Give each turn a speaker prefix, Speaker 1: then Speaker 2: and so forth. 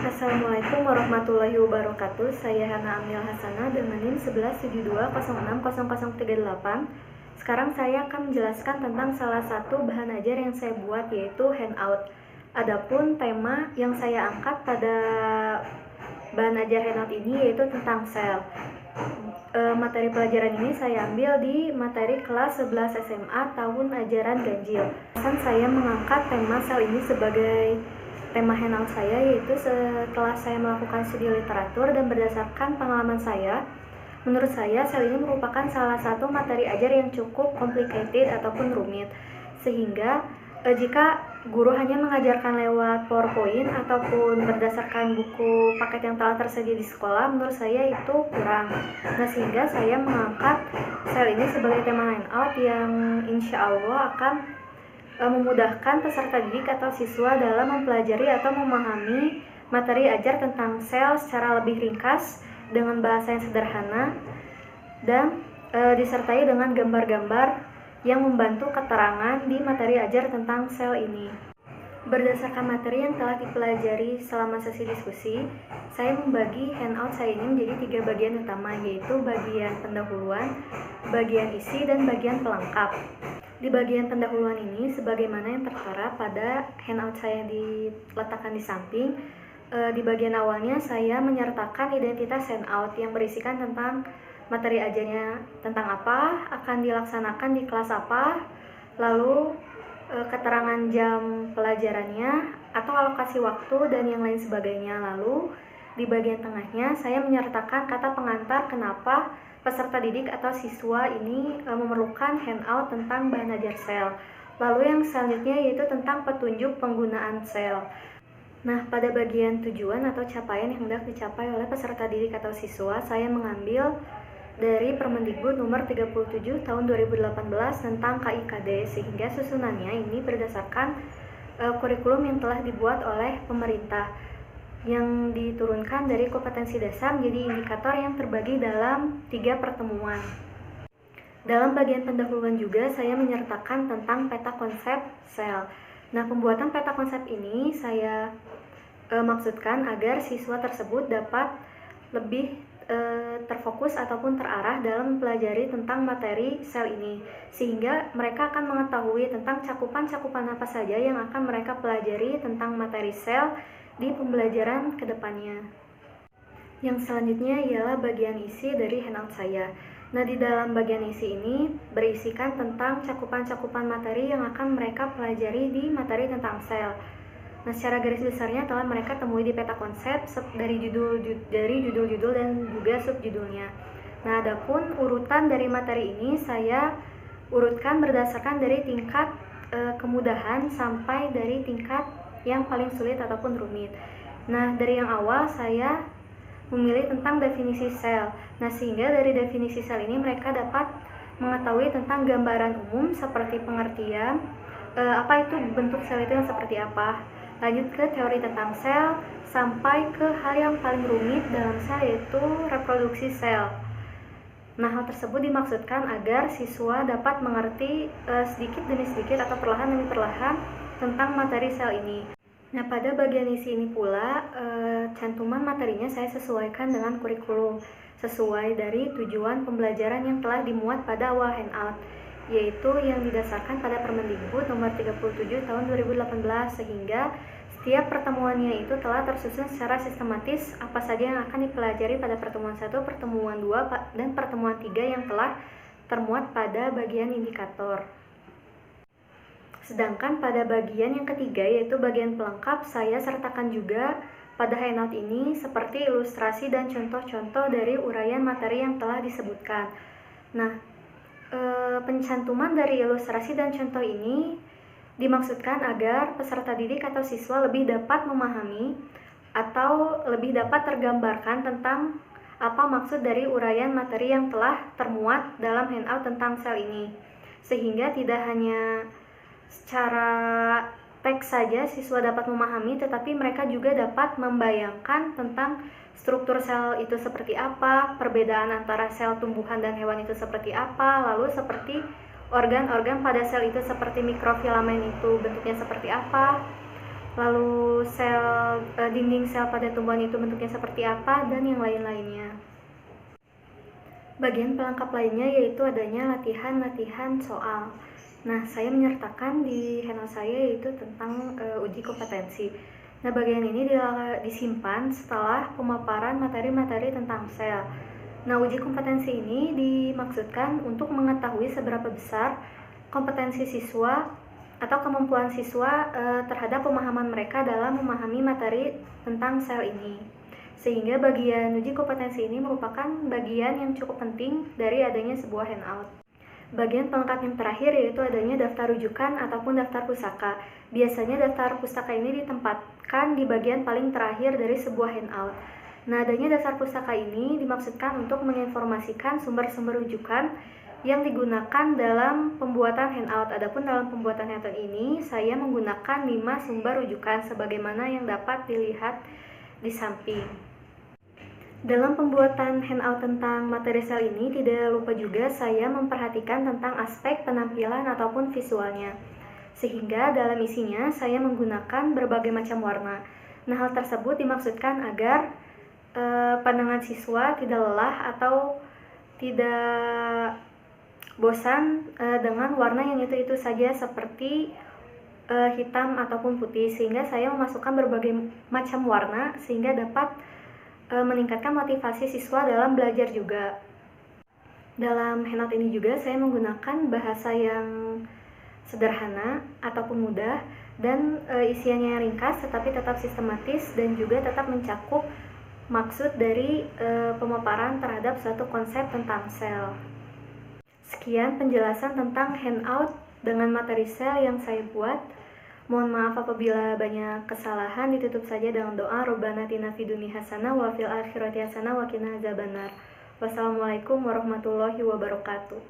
Speaker 1: Assalamualaikum warahmatullahi wabarakatuh. Saya Hana Amil Hasanah dengan NIM 1172060038. Sekarang saya akan menjelaskan tentang salah satu bahan ajar yang saya buat, yaitu handout. Adapun tema yang saya angkat pada bahan ajar handout ini yaitu tentang sel. Materi pelajaran ini saya ambil di materi kelas 11 SMA tahun ajaran ganjil. Saya mengangkat tema sel ini sebagai tema handout saya, yaitu setelah saya melakukan studi literatur dan berdasarkan pengalaman saya, menurut saya sel ini merupakan salah satu materi ajar yang cukup complicated ataupun rumit, sehingga jika guru hanya mengajarkan lewat PowerPoint ataupun berdasarkan buku paket yang telah tersedia di sekolah, menurut saya itu kurang. Nah, sehingga saya mengangkat sel ini sebagai tema handout yang insya Allah akan memudahkan peserta didik atau siswa dalam mempelajari atau memahami materi ajar tentang sel secara lebih ringkas dengan bahasa yang sederhana dan disertai dengan gambar-gambar yang membantu keterangan di materi ajar tentang sel ini. Berdasarkan materi yang telah dipelajari selama sesi diskusi, saya membagi handout saya ini menjadi 3 bagian utama, yaitu bagian pendahuluan, bagian isi, dan bagian pelengkap. Di bagian pendahuluan ini, sebagaimana yang tertera pada handout saya diletakkan di samping, di bagian awalnya saya menyertakan identitas handout yang berisikan tentang materi ajarnya tentang apa, akan dilaksanakan di kelas apa, lalu keterangan jam pelajarannya atau alokasi waktu dan yang lain sebagainya. Lalu di bagian tengahnya saya menyertakan kata pengantar kenapa peserta didik atau siswa ini memerlukan handout tentang bahan ajar sel. Lalu yang selanjutnya yaitu tentang petunjuk penggunaan sel. Nah, pada bagian tujuan atau capaian yang hendak dicapai oleh peserta didik atau siswa, saya mengambil dari Permendikbud nomor 37 tahun 2018 tentang KIKD, sehingga susunannya ini berdasarkan kurikulum yang telah dibuat oleh pemerintah yang diturunkan dari kompetensi dasar menjadi indikator yang terbagi dalam 3 pertemuan. Dalam bagian pendahuluan juga saya menyertakan tentang peta konsep sel. Nah, pembuatan peta konsep ini saya maksudkan agar siswa tersebut dapat lebih terfokus ataupun terarah dalam mempelajari tentang materi sel ini, sehingga mereka akan mengetahui tentang cakupan-cakupan apa saja yang akan mereka pelajari tentang materi sel di pembelajaran kedepannya. Yang selanjutnya ialah bagian isi dari handout saya. Nah, di dalam bagian isi ini berisikan tentang cakupan-cakupan materi yang akan mereka pelajari di materi tentang sel. Nah, secara garis besarnya telah mereka temui di peta konsep dari judul-judul dan juga subjudulnya. Nah, adapun urutan dari materi ini saya urutkan berdasarkan dari tingkat kemudahan sampai dari tingkat yang paling sulit ataupun rumit. Nah, dari yang awal saya memilih tentang definisi sel. Nah, sehingga dari definisi sel ini mereka dapat mengetahui tentang gambaran umum seperti pengertian apa itu bentuk sel itu yang seperti apa. Lanjut ke teori tentang sel sampai ke hal yang paling rumit dalam sel, yaitu reproduksi sel. Nah, hal tersebut dimaksudkan agar siswa dapat mengerti sedikit demi sedikit atau perlahan demi perlahan tentang materi sel ini. Nah, pada bagian isi ini pula cantuman materinya saya sesuaikan dengan kurikulum sesuai dari tujuan pembelajaran yang telah dimuat pada awal handout, yaitu yang didasarkan pada Permendikbud nomor 37 tahun 2018, sehingga setiap pertemuannya itu telah tersusun secara sistematis apa saja yang akan dipelajari pada pertemuan 1, pertemuan 2, dan pertemuan 3 yang telah termuat pada bagian indikator. Sedangkan pada bagian yang ketiga, yaitu bagian pelengkap, saya sertakan juga pada handout ini seperti ilustrasi dan contoh-contoh dari uraian materi yang telah disebutkan. Nah, pencantuman dari ilustrasi dan contoh ini dimaksudkan agar peserta didik atau siswa lebih dapat memahami atau lebih dapat tergambarkan tentang apa maksud dari uraian materi yang telah termuat dalam handout tentang sel ini, sehingga tidak hanya secara teks saja siswa dapat memahami, tetapi mereka juga dapat membayangkan tentang struktur sel itu seperti apa, perbedaan antara sel tumbuhan dan hewan itu seperti apa, lalu seperti organ-organ pada sel itu seperti mikrofilamen itu bentuknya seperti apa, lalu dinding sel pada tumbuhan itu bentuknya seperti apa, dan yang lain-lainnya. Bagian pelengkap lainnya yaitu adanya latihan-latihan soal. Nah, saya menyertakan di handout saya yaitu tentang uji kompetensi. Nah, bagian ini disimpan setelah pemaparan materi-materi tentang sel. Nah, uji kompetensi ini dimaksudkan untuk mengetahui seberapa besar kompetensi siswa atau kemampuan siswa terhadap pemahaman mereka dalam memahami materi tentang sel ini. Sehingga bagian uji kompetensi ini merupakan bagian yang cukup penting dari adanya sebuah handout. Bagian pelengkap yang terakhir yaitu adanya daftar rujukan ataupun daftar pustaka. Biasanya daftar pustaka ini ditempatkan di bagian paling terakhir dari sebuah handout. Nah, adanya daftar pustaka ini dimaksudkan untuk menginformasikan sumber-sumber rujukan yang digunakan dalam pembuatan handout. Adapun dalam pembuatan handout ini, saya menggunakan 5 sumber rujukan sebagaimana yang dapat dilihat di samping. Dalam pembuatan handout tentang materi sel ini, tidak lupa juga saya memperhatikan tentang aspek penampilan ataupun visualnya. Sehingga dalam isinya saya menggunakan berbagai macam warna. Nah, hal tersebut dimaksudkan agar pandangan siswa tidak lelah atau tidak bosan dengan warna yang itu-itu saja seperti hitam ataupun putih, sehingga saya memasukkan berbagai macam warna sehingga dapat meningkatkan motivasi siswa dalam belajar juga. Dalam handout ini juga saya menggunakan bahasa yang sederhana ataupun mudah dan isiannya yang ringkas tetapi tetap sistematis dan juga tetap mencakup maksud dari pemaparan terhadap suatu konsep tentang sel. Sekian penjelasan tentang handout dengan materi sel yang saya buat. Mohon maaf apabila banyak kesalahan. Ditutup saja dengan doa Robbana atina fid dunya hasanah wa fil akhirati hasanah wa qina adzabannar. Wassalamualaikum warahmatullahi wabarakatuh.